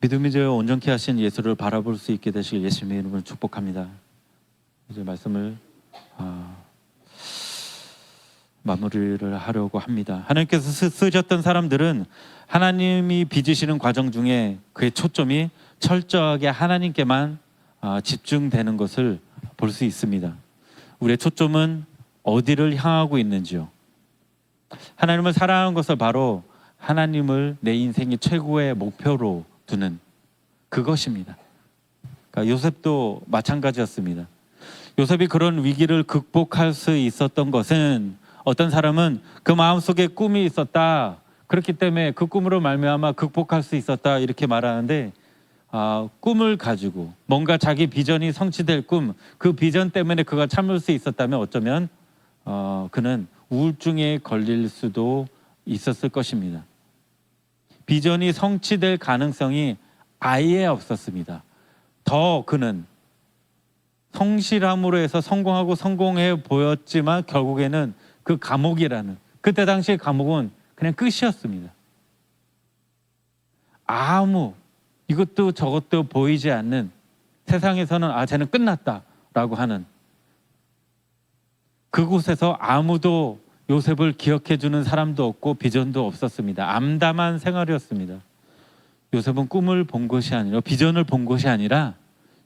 믿음이 되어 온전케 하신 예수를 바라볼 수 있게 되실 예수님의 이름을 축복합니다. 이제 말씀을 마무리를 하려고 합니다. 하나님께서 쓰셨던 사람들은 하나님이 빚으시는 과정 중에 그의 초점이 철저하게 하나님께만 집중되는 것을 볼 수 있습니다. 우리의 초점은 어디를 향하고 있는지요? 하나님을 사랑하는 것을 바로 하나님을 내 인생의 최고의 목표로 두는 그것입니다. 그러니까 요셉도 마찬가지였습니다. 요셉이 그런 위기를 극복할 수 있었던 것은, 어떤 사람은 그 마음속에 꿈이 있었다, 그렇기 때문에 그 꿈으로 말미암아 극복할 수 있었다, 이렇게 말하는데 꿈을 가지고 뭔가 자기 비전이 성취될 꿈, 그 비전 때문에 그가 참을 수 있었다면 어쩌면 그는 우울증에 걸릴 수도 있었을 것입니다. 비전이 성취될 가능성이 아예 없었습니다. 더 그는 성실함으로 해서 성공해 보였지만 결국에는 그 감옥이라는, 그때 당시의 감옥은 그냥 끝이었습니다. 아무 이것도 저것도 보이지 않는, 세상에서는 쟤는 끝났다라고 하는 그곳에서 아무도 요셉을 기억해주는 사람도 없고 비전도 없었습니다. 암담한 생활이었습니다. 요셉은 꿈을 본 것이 아니라, 비전을 본 것이 아니라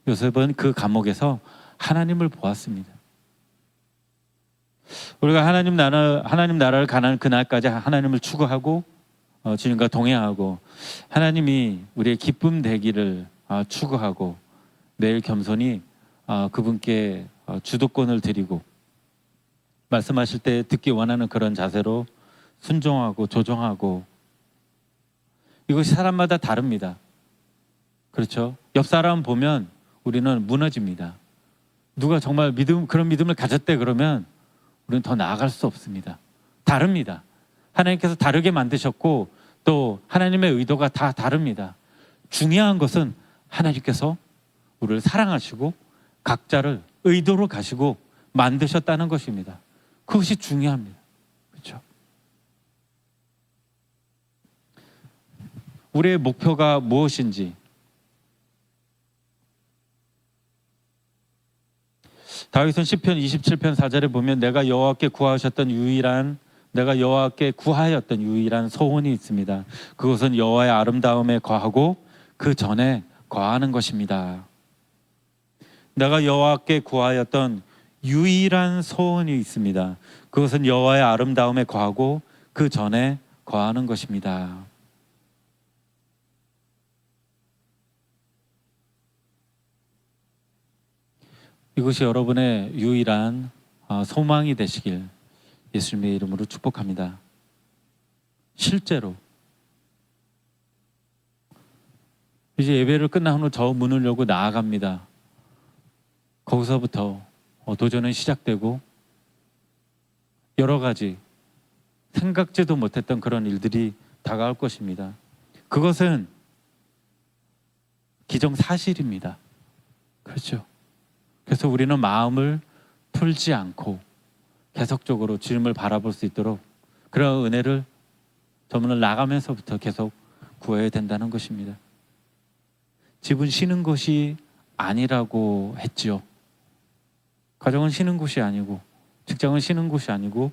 요셉은 그 감옥에서 하나님을 보았습니다. 우리가 하나님 나라를 가는 그날까지 하나님을 추구하고 주님과 동행하고 하나님이 우리의 기쁨 되기를 추구하고 매일 겸손히 그분께 주도권을 드리고 말씀하실 때 듣기 원하는 그런 자세로 순종하고 조정하고, 이것이 사람마다 다릅니다. 그렇죠? 옆 사람 보면 우리는 무너집니다. 누가 정말 그런 믿음을 가졌대 그러면 우리는 더 나아갈 수 없습니다. 다릅니다. 하나님께서 다르게 만드셨고 또 하나님의 의도가 다 다릅니다. 중요한 것은 하나님께서 우리를 사랑하시고 각자를 의도로 가시고 만드셨다는 것입니다. 그것이 중요합니다. 그렇죠? 우리의 목표가 무엇인지, 다윗은 시편 27편 4절에 보면 내가 여호와께 구하였던 유일한 소원이 있습니다. 그것은 여호와의 아름다움에 거하고 그 전에 거하는 것입니다. 내가 여호와께 구하였던 유일한 소원이 있습니다. 그것은 여호와의 아름다움에 거하고 그 전에 거하는 것입니다. 이것이 여러분의 유일한 소망이 되시길 예수님의 이름으로 축복합니다. 실제로 이제 예배를 끝난 후 저 문을 열고 나아갑니다. 거기서부터 도전은 시작되고 여러 가지 생각지도 못했던 그런 일들이 다가올 것입니다. 그것은 기정사실입니다. 그렇죠? 그래서 우리는 마음을 풀지 않고 계속적으로 주님을 바라볼 수 있도록 그런 은혜를 저 문을 나가면서부터 계속 구해야 된다는 것입니다. 집은 쉬는 것이 아니라고 했지요. 가정은 쉬는 곳이 아니고 직장은 쉬는 곳이 아니고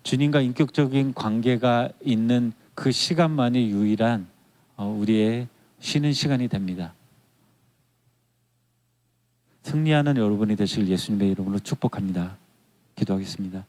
주님과 인격적인 관계가 있는 그 시간만이 유일한 우리의 쉬는 시간이 됩니다. 승리하는 여러분이 되시길 예수님의 이름으로 축복합니다. 기도하겠습니다.